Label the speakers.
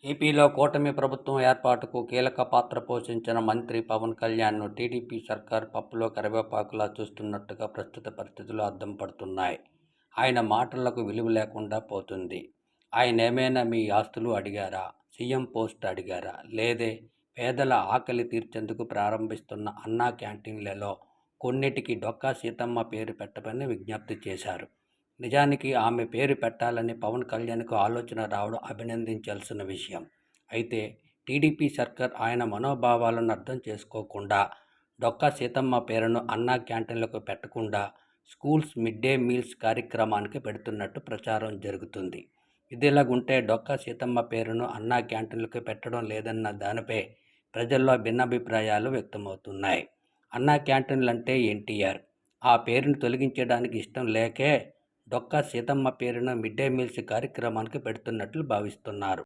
Speaker 1: ఏపీలో కూటమి ప్రభుత్వం ఏర్పాటుకు కీలక పాత్ర పోషించిన మంత్రి పవన్ కళ్యాణ్ను టీడీపీ సర్కార్ పప్పులో కరివేపాకులా చూస్తున్నట్టుగా ప్రస్తుత పరిస్థితులు అద్దం పడుతున్నాయి. ఆయన మాటలకు విలువ లేకుండా పోతుంది. ఆయనేమైనా మీ ఆస్తులు అడిగారా? సీఎం పోస్ట్ అడిగారా? లేదే పేదల ఆకలి తీర్చేందుకు ప్రారంభిస్తున్న అన్నా క్యాంటీన్లలో కొన్నిటికి డొక్కా సీతమ్మ పేరు పెట్టమని విజ్ఞప్తి చేశారు. నిజానికి ఆమె పేరు పెట్టాలని పవన్ కళ్యాణ్కు ఆలోచన రావడం అభినందించాల్సిన విషయం. అయితే టీడీపీ సర్కార్ ఆయన మనోభావాలను అర్థం చేసుకోకుండా డొక్కా సీతమ్మ పేరును అన్నా క్యాంటీన్లకు పెట్టకుండా స్కూల్స్ మిడ్ డే మీల్స్ కార్యక్రమానికి పెడుతున్నట్టు ప్రచారం జరుగుతుంది. ఇదిలాగుంటే డొక్కా సీతమ్మ పేరును అన్నా క్యాంటీన్లకు పెట్టడం లేదన్న దానిపై ప్రజల్లో భిన్నాభిప్రాయాలు వ్యక్తమవుతున్నాయి. అన్నా క్యాంటీన్లంటే ఎన్టీఆర్. ఆ పేరును తొలగించడానికి ఇష్టం లేకే డొక్కా సీతమ్మ పేరును మిడ్ డే మీల్స్ కార్యక్రమానికి పెడుతున్నట్లు భావిస్తున్నారు.